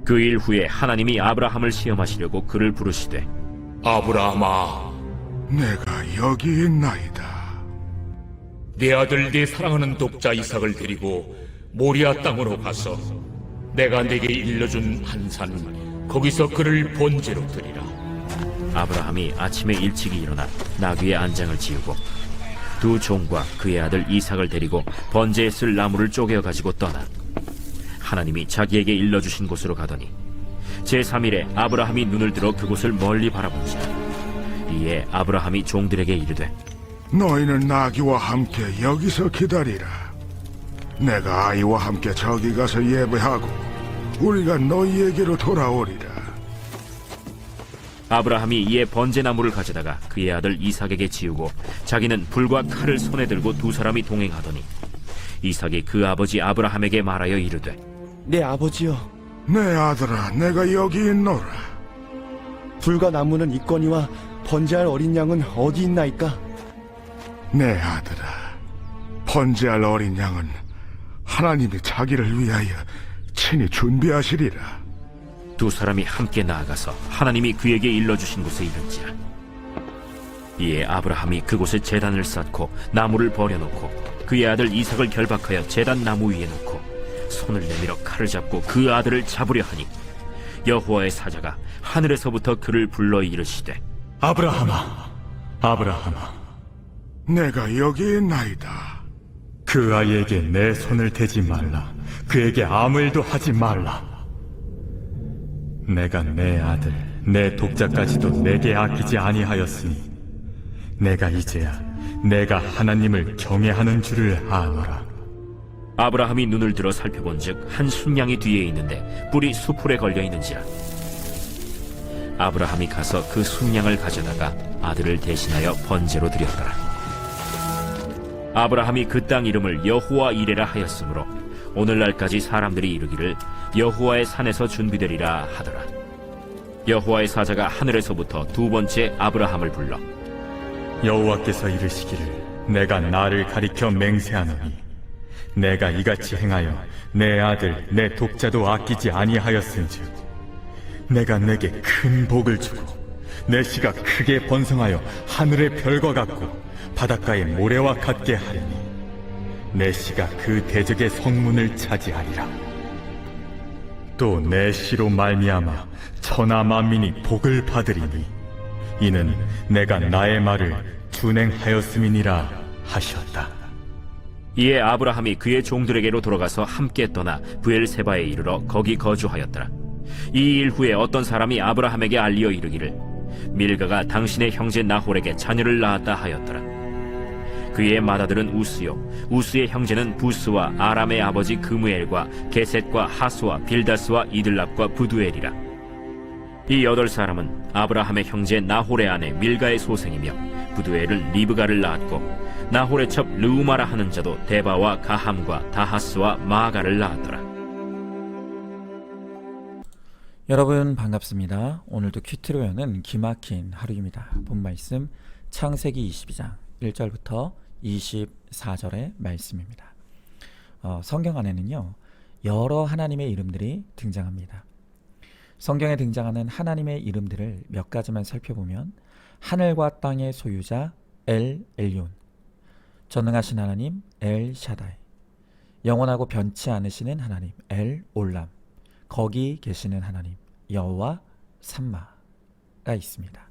그 일 후에 하나님이 아브라함을 시험하시려고 그를 부르시되 아브라함아, 내가 여기 있나이다. 네 아들 네 사랑하는 독자 이삭을 데리고 모리아 땅으로 가서 내가 네게 일러준 한 산 거기서 그를 번제로 드리라. 아브라함이 아침에 일찍이 일어나 나귀의 안장을 지우고 두 종과 그의 아들 이삭을 데리고 번제에 쓸 나무를 쪼개어 가지고 떠나 하나님이 자기에게 일러주신 곳으로 가더니 제3일에 아브라함이 눈을 들어 그곳을 멀리 바라본지라. 이에 아브라함이 종들에게 이르되 너희는 나귀와 함께 여기서 기다리라. 내가 아이와 함께 저기 가서 예배하고 우리가 너희에게로 돌아오리라. 아브라함이 이에 번제나무를 가져다가 그의 아들 이삭에게 지우고 자기는 불과 칼을 손에 들고 두 사람이 동행하더니 이삭이 그 아버지 아브라함에게 말하여 이르되 내 아버지여, 내 아들아, 내가 여기 있노라. 불과 나무는 있거니와 번제할 어린 양은 어디 있나이까? 내 아들아, 번제할 어린 양은 하나님이 자기를 위하여 친히 준비하시리라. 두 사람이 함께 나아가서 하나님이 그에게 일러주신 곳에 이른지라. 이에 아브라함이 그곳에 제단을 쌓고 나무를 버려놓고 그의 아들 이삭을 결박하여 제단 나무 위에 놓고 손을 내밀어 칼을 잡고 그 아들을 잡으려 하니 여호와의 사자가 하늘에서부터 그를 불러 이르시되 아브라함아, 아브라함아, 내가 여기 있나이다. 그 아이에게 내 손을 대지 말라. 그에게 아무 일도 하지 말라. 내가 내 아들, 내 독자까지도 내게 아끼지 아니하였으니 내가 이제야 내가 하나님을 경외하는 줄을 아노라. 아브라함이 눈을 들어 살펴본즉 한 순양이 뒤에 있는데 뿔이 수풀에 걸려 있는지라. 아브라함이 가서 그 순양을 가져다가 아들을 대신하여 번제로 드렸더라. 아브라함이 그 땅 이름을 여호와 이레라 하였으므로 오늘날까지 사람들이 이르기를 여호와의 산에서 준비되리라 하더라. 여호와의 사자가 하늘에서부터 두 번째 아브라함을 불러 여호와께서 이르시기를 내가 나를 가리켜 맹세하노니 내가 이같이 행하여 내 아들, 내 독자도 아끼지 아니하였은즉 내가 내게 큰 복을 주고 내 씨가 크게 번성하여 하늘의 별과 같고 바닷가의 모래와 같게 하리니 내 씨가 그 대적의 성문을 차지하리라. 또 내 씨로 말미암아 천하 만민이 복을 받으리니 이는 내가 나의 말을 준행하였음이니라 하셨다. 이에 아브라함이 그의 종들에게로 돌아가서 함께 떠나 브엘세바에 이르러 거기 거주하였더라. 이 일 후에 어떤 사람이 아브라함에게 알리어 이르기를 밀가가 당신의 형제 나홀에게 자녀를 낳았다 하였더라. 그의 맏아들은 우스요, 우스의 형제는 부스와 아람의 아버지 그무엘과 게셋과 하수와 빌다스와 이들랍과 부두엘이라. 이 8사람은 아브라함의 형제 나홀의 아내 밀가의 소생이며 부두엘은 리브가를 낳았고 나홀의 첩 르우마라 하는 자도 데바와 가함과 다하스와 마아가를 낳았더라. 여러분 반갑습니다. 오늘도 큐티로 여는 기막힌 하루입니다. 본 말씀 창세기 22장 1절부터 24절의 말씀입니다. 성경 안에는요 여러 하나님의 이름들이 등장합니다. 성경에 등장하는 하나님의 이름들을 몇 가지만 살펴보면 하늘과 땅의 소유자 엘 엘yon, 전능하신 하나님 엘 샤다이, 영원하고 변치 않으시는 하나님 엘 올람, 거기 계시는 하나님 여호와 삼마가 있습니다.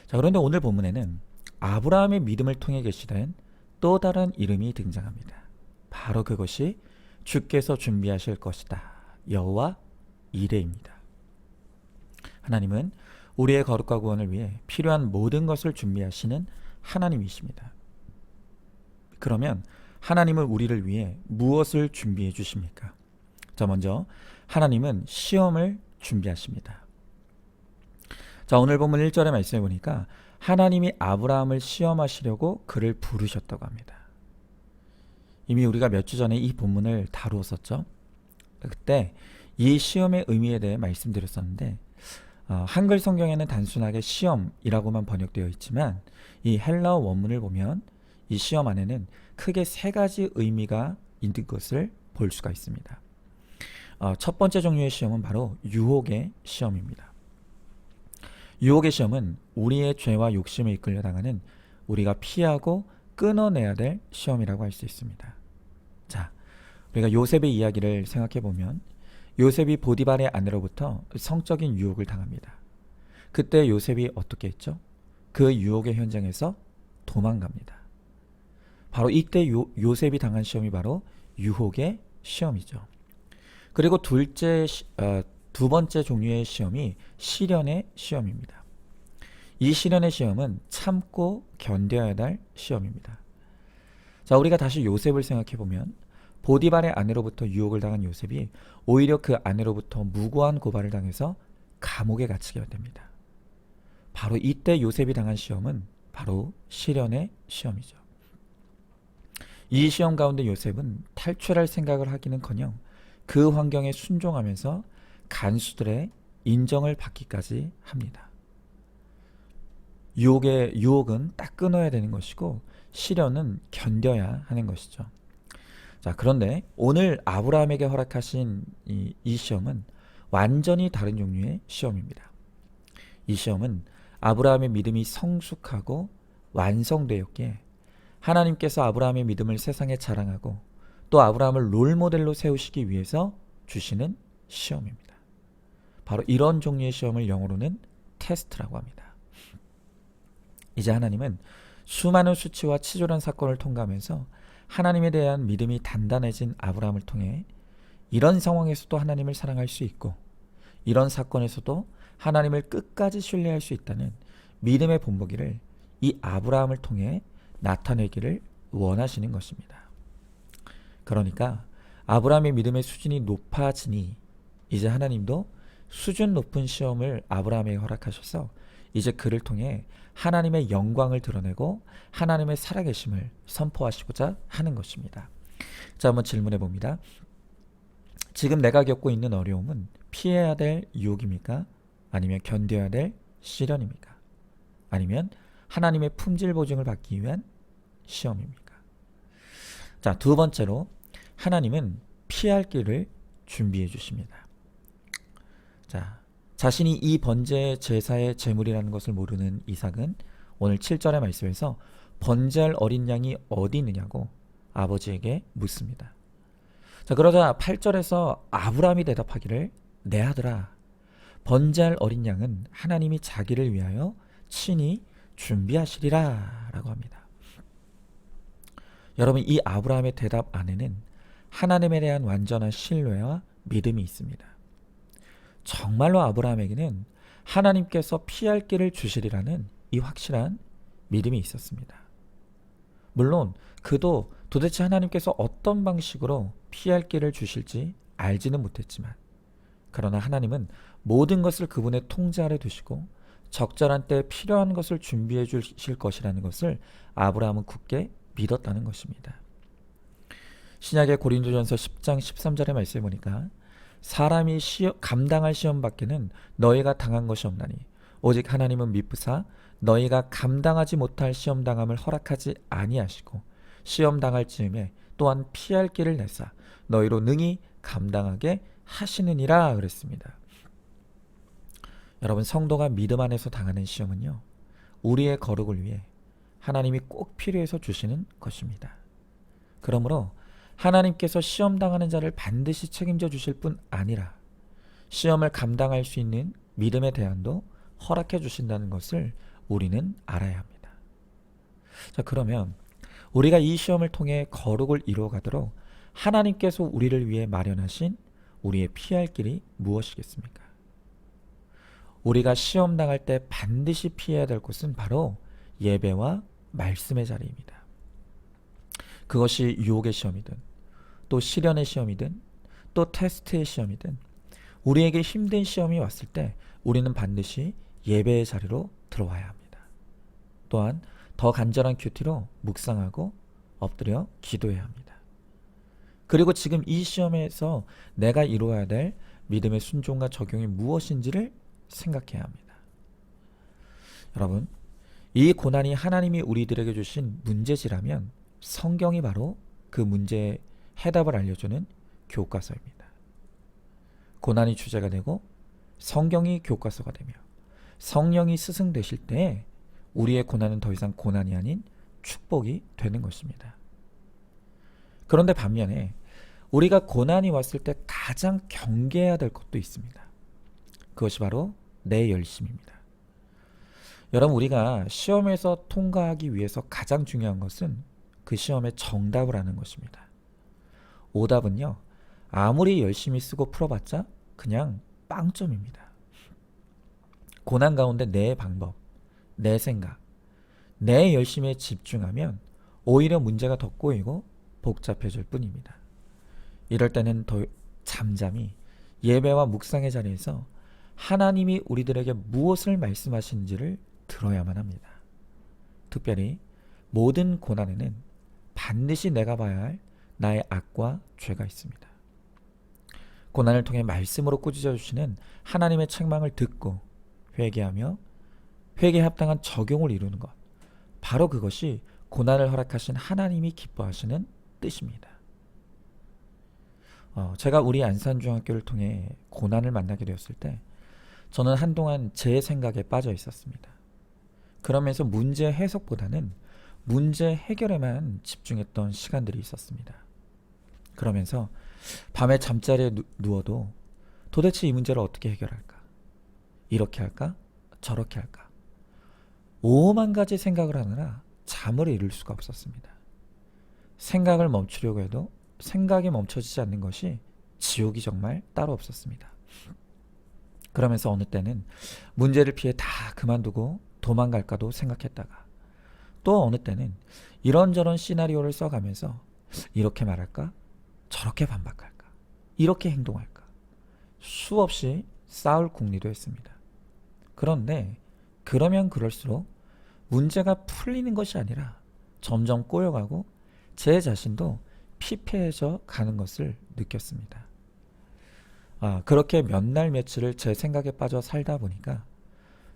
자, 그런데 오늘 본문에는 아브라함의 믿음을 통해 계시된 또 다른 이름이 등장합니다. 바로 그것이 주께서 준비하실 것이다. 여호와 이레입니다. 하나님은 우리의 거룩과 구원을 위해 필요한 모든 것을 준비하시는 하나님이십니다. 그러면 하나님은 우리를 위해 무엇을 준비해 주십니까? 자, 먼저 하나님은 시험을 준비하십니다. 자, 오늘 본문 1절의 말씀에 보니까 하나님이 아브라함을 시험하시려고 그를 부르셨다고 합니다. 이미 우리가 몇 주 전에 이 본문을 다루었었죠. 그때 이 시험의 의미에 대해 말씀드렸었는데 한글 성경에는 단순하게 시험이라고만 번역되어 있지만 이 헬라어 원문을 보면 이 시험 안에는 크게 3가지 의미가 있는 것을 볼 수가 있습니다. 첫 번째 종류의 시험은 바로 유혹의 시험입니다. 유혹의 시험은 우리의 죄와 욕심에 이끌려 당하는 우리가 피하고 끊어내야 될 시험이라고 할 수 있습니다. 자, 우리가 요셉의 이야기를 생각해 보면 요셉이 보디발의 아내로부터 성적인 유혹을 당합니다. 그때 요셉이 어떻게 했죠? 그 유혹의 현장에서 도망갑니다. 바로 이때 요셉이 당한 시험이 바로 유혹의 시험이죠. 그리고 두 번째 종류의 시험이 시련의 시험입니다. 이 시련의 시험은 참고 견뎌야 할 시험입니다. 자, 우리가 다시 요셉을 생각해 보면 보디발의 아내로부터 유혹을 당한 요셉이 오히려 그 아내로부터 무고한 고발을 당해서 감옥에 갇히게 됩니다. 바로 이때 요셉이 당한 시험은 바로 시련의 시험이죠. 이 시험 가운데 요셉은 탈출할 생각을 하기는커녕 그 환경에 순종하면서 간수들의 인정을 받기까지 합니다. 유혹은 딱 끊어야 되는 것이고 시련은 견뎌야 하는 것이죠. 자, 그런데 오늘 아브라함에게 허락하신 이 시험은 완전히 다른 종류의 시험입니다. 이 시험은 아브라함의 믿음이 성숙하고 완성되었기에 하나님께서 아브라함의 믿음을 세상에 자랑하고 또 아브라함을 롤모델로 세우시기 위해서 주시는 시험입니다. 바로 이런 종류의 시험을 영어로는 테스트라고 합니다. 이제 하나님은 수많은 수치와 치졸한 사건을 통과하면서 하나님에 대한 믿음이 단단해진 아브라함을 통해 이런 상황에서도 하나님을 사랑할 수 있고 이런 사건에서도 하나님을 끝까지 신뢰할 수 있다는 믿음의 본보기를 이 아브라함을 통해 나타내기를 원하시는 것입니다. 그러니까 아브라함의 믿음의 수준이 높아지니 이제 하나님도 수준 높은 시험을 아브라함에게 허락하셔서 이제 그를 통해 하나님의 영광을 드러내고 하나님의 살아계심을 선포하시고자 하는 것입니다. 자, 한번 질문해 봅니다. 지금 내가 겪고 있는 어려움은 피해야 될 유혹입니까? 아니면 견뎌야 될 시련입니까? 아니면 하나님의 품질 보증을 받기 위한 시험입니까? 자, 두 번째로 하나님은 피할 길을 준비해 주십니다. 자, 자신이 이 번제 제사의 제물이라는 것을 모르는 이삭은 오늘 7절의 말씀에서 번제할 어린 양이 어디 있느냐고 아버지에게 묻습니다. 자, 그러자 8절에서 아브라함이 대답하기를 내 아들아, 번제할 어린 양은 하나님이 자기를 위하여 친히 준비하시리라 라고 합니다. 여러분, 이 아브라함의 대답 안에는 하나님에 대한 완전한 신뢰와 믿음이 있습니다. 정말로 아브라함에게는 하나님께서 피할 길을 주시리라는 이 확실한 믿음이 있었습니다. 물론 그도 도대체 하나님께서 어떤 방식으로 피할 길을 주실지 알지는 못했지만 그러나 하나님은 모든 것을 그분의 통제 아래 두시고 적절한 때 필요한 것을 준비해 주실 것이라는 것을 아브라함은 굳게 믿었다는 것입니다. 신약의 고린도전서 10장 13절의 말씀에 보니까 사람이 감당할 시험 밖에는 너희가 당한 것이 없나니 오직 하나님은 미쁘사 너희가 감당하지 못할 시험 당함을 허락하지 아니하시고 시험 당할 즈음에 또한 피할 길을 내사 너희로 능히 감당하게 하시느니라 그랬습니다. 여러분, 성도가 믿음 안에서 당하는 시험은요, 우리의 거룩을 위해 하나님이 꼭 필요해서 주시는 것입니다. 그러므로 하나님께서 시험 당하는 자를 반드시 책임져 주실 뿐 아니라 시험을 감당할 수 있는 믿음의 대안도 허락해 주신다는 것을 우리는 알아야 합니다. 자, 그러면 우리가 이 시험을 통해 거룩을 이루어가도록 하나님께서 우리를 위해 마련하신 우리의 피할 길이 무엇이겠습니까? 우리가 시험 당할 때 반드시 피해야 될 곳은 바로 예배와 말씀의 자리입니다. 그것이 유혹의 시험이든 또 시련의 시험이든 또 테스트의 시험이든 우리에게 힘든 시험이 왔을 때 우리는 반드시 예배의 자리로 들어와야 합니다. 또한 더 간절한 큐티로 묵상하고 엎드려 기도해야 합니다. 그리고 지금 이 시험에서 내가 이루어야 될 믿음의 순종과 적용이 무엇인지를 생각해야 합니다. 여러분, 이 고난이 하나님이 우리들에게 주신 문제지라면 성경이 바로 그 문제의 해답을 알려주는 교과서입니다. 고난이 주제가 되고 성경이 교과서가 되며 성령이 스승되실 때 우리의 고난은 더 이상 고난이 아닌 축복이 되는 것입니다. 그런데 반면에 우리가 고난이 왔을 때 가장 경계해야 될 것도 있습니다. 그것이 바로 내 열심입니다. 여러분, 우리가 시험에서 통과하기 위해서 가장 중요한 것은 그 시험의 정답을 아는 것입니다. 오답은요, 아무리 열심히 쓰고 풀어봤자 그냥 빵점입니다. 고난 가운데 내 방법, 내 생각, 내 열심에 집중하면 오히려 문제가 더 꼬이고 복잡해질 뿐입니다. 이럴 때는 더 잠잠히 예배와 묵상의 자리에서 하나님이 우리들에게 무엇을 말씀하시는지를 들어야만 합니다. 특별히 모든 고난에는 반드시 내가 봐야 할 나의 악과 죄가 있습니다. 고난을 통해 말씀으로 꾸짖어 주시는 하나님의 책망을 듣고 회개하며 회개에 합당한 적용을 이루는 것, 바로 그것이 고난을 허락하신 하나님이 기뻐하시는 뜻입니다. 제가 우리 안산중학교를 통해 고난을 만나게 되었을 때 저는 한동안 제 생각에 빠져 있었습니다. 그러면서 문제 해석보다는 문제 해결에만 집중했던 시간들이 있었습니다. 그러면서 밤에 잠자리에 누워도 도대체 이 문제를 어떻게 해결할까? 이렇게 할까? 저렇게 할까? 오만 가지 생각을 하느라 잠을 이룰 수가 없었습니다. 생각을 멈추려고 해도 생각이 멈춰지지 않는 것이 지옥이 정말 따로 없었습니다. 그러면서 어느 때는 문제를 피해 다 그만두고 도망갈까도 생각했다가 또 어느 때는 이런저런 시나리오를 써가면서 이렇게 말할까? 저렇게 반박할까? 이렇게 행동할까? 수없이 싸울 궁리도 했습니다. 그런데 그러면 그럴수록 문제가 풀리는 것이 아니라 점점 꼬여가고 제 자신도 피폐해져 가는 것을 느꼈습니다. 그렇게 몇 날 며칠을 제 생각에 빠져 살다 보니까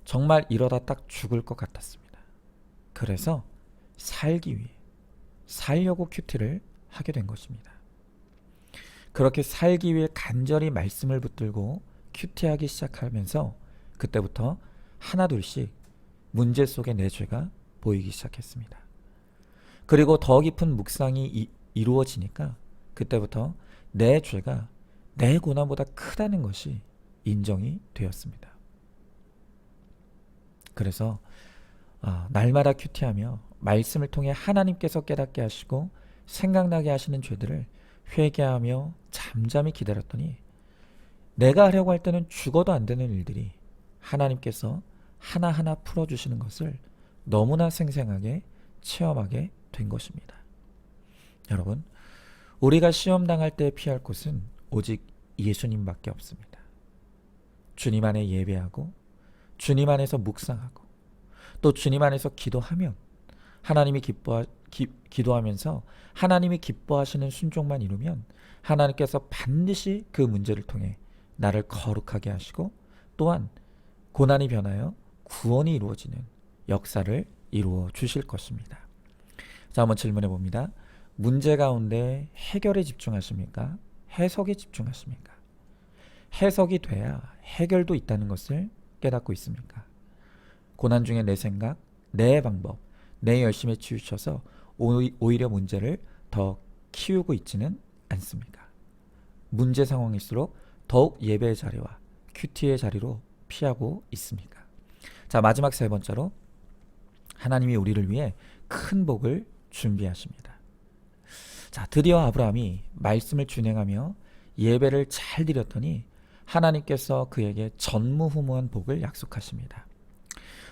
정말 이러다 딱 죽을 것 같았습니다. 그래서 살기 위해 살려고 큐티를 하게 된 것입니다. 그렇게 살기 위해 간절히 말씀을 붙들고 큐티하기 시작하면서 그때부터 하나둘씩 문제 속의 내 죄가 보이기 시작했습니다. 그리고 더 깊은 묵상이 이루어지니까 그때부터 내 죄가 내 고난보다 크다는 것이 인정이 되었습니다. 그래서 날마다 큐티하며 말씀을 통해 하나님께서 깨닫게 하시고 생각나게 하시는 죄들을 회개하며 잠잠히 기다렸더니 내가 하려고 할 때는 죽어도 안 되는 일들이 하나님께서 하나하나 풀어주시는 것을 너무나 생생하게 체험하게 된 것입니다. 여러분, 우리가 시험당할 때 피할 곳은 오직 예수님밖에 없습니다. 주님 안에 예배하고 주님 안에서 묵상하고 또 주님 안에서 기도하면 하나님이 기도하면서 하나님이 기뻐하시는 순종만 이루면 하나님께서 반드시 그 문제를 통해 나를 거룩하게 하시고 또한 고난이 변하여 구원이 이루어지는 역사를 이루어 주실 것입니다. 자, 한번 질문해 봅니다. 문제 가운데 해결에 집중하십니까? 해석에 집중하십니까? 해석이 돼야 해결도 있다는 것을 깨닫고 있습니까? 고난 중에 내 생각, 내 방법, 내 열심에 치우쳐서 오히려 문제를 더 키우고 있지는 않습니까? 문제 상황일수록 더욱 예배의 자리와 큐티의 자리로 피하고 있습니까? 자, 마지막 세 번째로 하나님이 우리를 위해 큰 복을 준비하십니다. 자, 드디어 아브라함이 말씀을 준행하며 예배를 잘 드렸더니 하나님께서 그에게 전무후무한 복을 약속하십니다.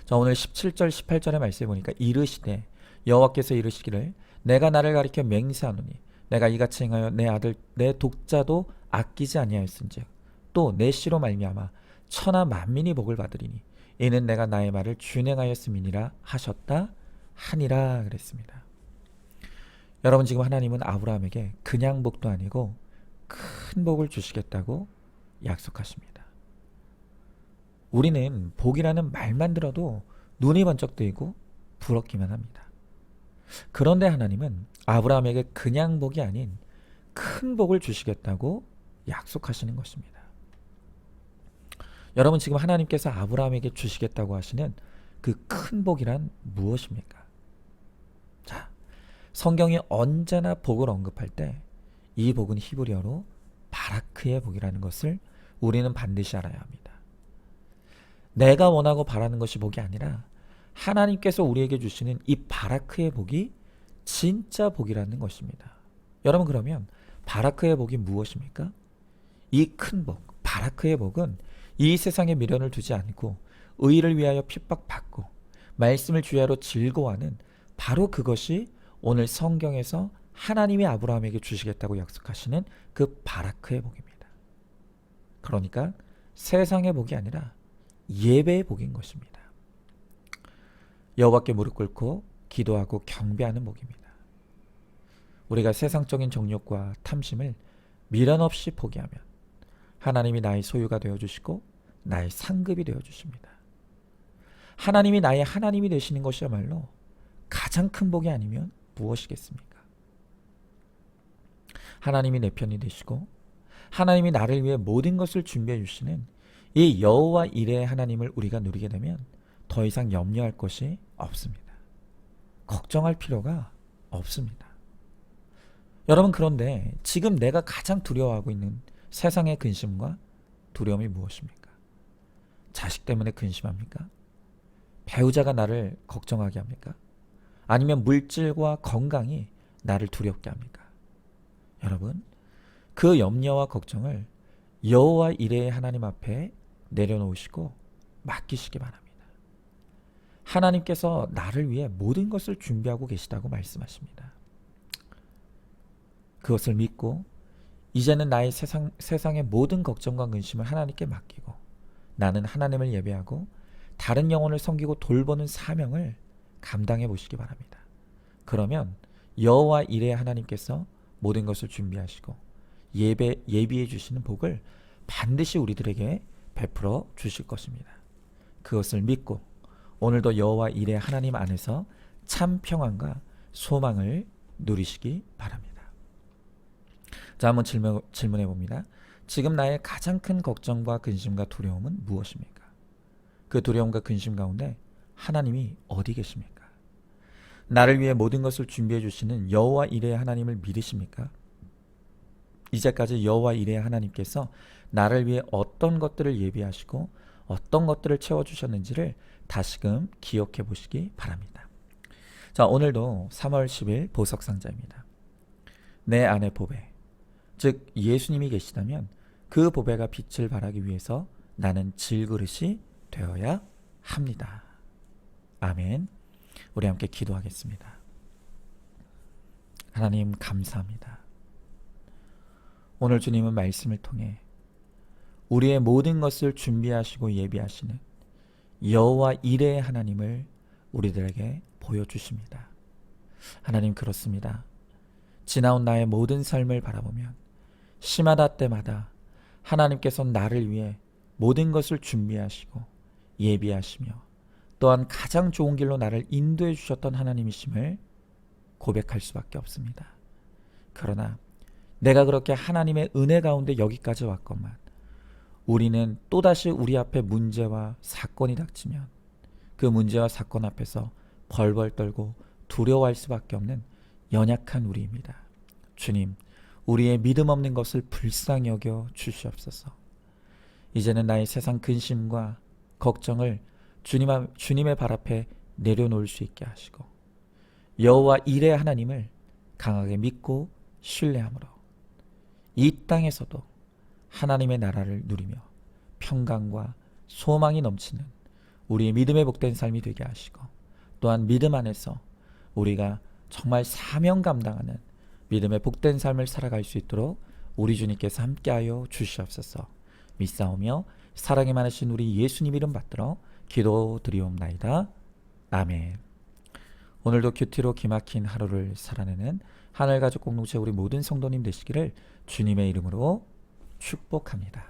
자, 오늘 17절 18절의 말씀에 보니까 이르시되 여호와께서 이르시기를 내가 나를 가리켜 맹세하노니 내가 이같이 행하여 내 아들 내 독자도 아끼지 아니하였은즉 또 내 씨로 말미암아 천하 만민이 복을 받으리니 이는 내가 나의 말을 준행하였음이니라 하셨다 하니라 그랬습니다. 여러분, 지금 하나님은 아브라함에게 그냥 복도 아니고 큰 복을 주시겠다고 약속하십니다. 우리는 복이라는 말만 들어도 눈이 번쩍 뜨이고 부럽기만 합니다. 그런데 하나님은 아브라함에게 그냥 복이 아닌 큰 복을 주시겠다고 약속하시는 것입니다. 여러분 지금 하나님께서 아브라함에게 주시겠다고 하시는 그 큰 복이란 무엇입니까? 자, 성경이 언제나 복을 언급할 때 이 복은 히브리어로 바라크의 복이라는 것을 우리는 반드시 알아야 합니다. 내가 원하고 바라는 것이 복이 아니라 하나님께서 우리에게 주시는 이 바라크의 복이 진짜 복이라는 것입니다. 여러분 그러면 바라크의 복이 무엇입니까? 이 큰 복, 바라크의 복은 이 세상에 미련을 두지 않고 의를 위하여 핍박받고 말씀을 주야로 즐거워하는 바로 그것이 오늘 성경에서 하나님이 아브라함에게 주시겠다고 약속하시는 그 바라크의 복입니다. 그러니까 세상의 복이 아니라 예배의 복인 것입니다. 여호와께 무릎 꿇고 기도하고 경배하는 복입니다. 우리가 세상적인 정욕과 탐심을 미련 없이 포기하면 하나님이 나의 소유가 되어주시고 나의 상급이 되어주십니다. 하나님이 나의 하나님이 되시는 것이야말로 가장 큰 복이 아니면 무엇이겠습니까? 하나님이 내 편이 되시고 하나님이 나를 위해 모든 것을 준비해 주시는 이 여호와 이레의 하나님을 우리가 누리게 되면 더 이상 염려할 것이 없습니다. 걱정할 필요가 없습니다. 여러분 그런데 지금 내가 가장 두려워하고 있는 세상의 근심과 두려움이 무엇입니까? 자식 때문에 근심합니까? 배우자가 나를 걱정하게 합니까? 아니면 물질과 건강이 나를 두렵게 합니까? 여러분, 그 염려와 걱정을 여호와 이레의 하나님 앞에 내려놓으시고 맡기시기 바랍니다. 하나님께서 나를 위해 모든 것을 준비하고 계시다고 말씀하십니다. 그것을 믿고 이제는 나의 세상의 모든 걱정과 근심을 하나님께 맡기고 나는 하나님을 예배하고 다른 영혼을 섬기고 돌보는 사명을 감당해 보시기 바랍니다. 그러면 여호와 이레의 하나님께서 모든 것을 준비하시고 예비해 주시는 복을 반드시 우리들에게 베풀어 주실 것입니다. 그것을 믿고 오늘도 여호와 이레의 하나님 안에서 참 평안과 소망을 누리시기 바랍니다. 자, 한번 질문해 봅니다. 지금 나의 가장 큰 걱정과 근심과 두려움은 무엇입니까? 그 두려움과 근심 가운데 하나님이 어디 계십니까? 나를 위해 모든 것을 준비해 주시는 여호와 이레의 하나님을 믿으십니까? 이제까지 여호와 이레의 하나님께서 나를 위해 어떤 것들을 예비하시고 어떤 것들을 채워주셨는지를 다시금 기억해 보시기 바랍니다. 자, 오늘도 3월 10일 보석상자입니다. 내 안에 보배, 즉 예수님이 계시다면 그 보배가 빛을 발하기 위해서 나는 질그릇이 되어야 합니다. 아멘. 우리 함께 기도하겠습니다. 하나님 감사합니다. 오늘 주님은 말씀을 통해 우리의 모든 것을 준비하시고 예비하시는 여호와 이레의 하나님을 우리들에게 보여주십니다. 하나님 그렇습니다. 지나온 나의 모든 삶을 바라보면 시마다 때마다 하나님께서 나를 위해 모든 것을 준비하시고 예비하시며 또한 가장 좋은 길로 나를 인도해 주셨던 하나님이심을 고백할 수밖에 없습니다. 그러나 내가 그렇게 하나님의 은혜 가운데 여기까지 왔건만 우리는 또다시 우리 앞에 문제와 사건이 닥치면 그 문제와 사건 앞에서 벌벌 떨고 두려워할 수밖에 없는 연약한 우리입니다. 주님, 우리의 믿음 없는 것을 불쌍히 여겨 주시옵소서. 이제는 나의 세상 근심과 걱정을 주님의 발 앞에 내려놓을 수 있게 하시고 여호와 이레의 하나님을 강하게 믿고 신뢰함으로 이 땅에서도 하나님의 나라를 누리며 평강과 소망이 넘치는 우리의 믿음에 복된 삶이 되게 하시고 또한 믿음 안에서 우리가 정말 사명 감당하는 믿음의 복된 삶을 살아갈 수 있도록 우리 주님께서 함께하여 주시옵소서. 믿사오며 사랑이 많으신 우리 예수님 이름 받들어 기도드리옵나이다. 아멘. 오늘도 큐티로 기막힌 하루를 살아내는 하늘가족 공동체 우리 모든 성도님 되시기를 주님의 이름으로 축복합니다.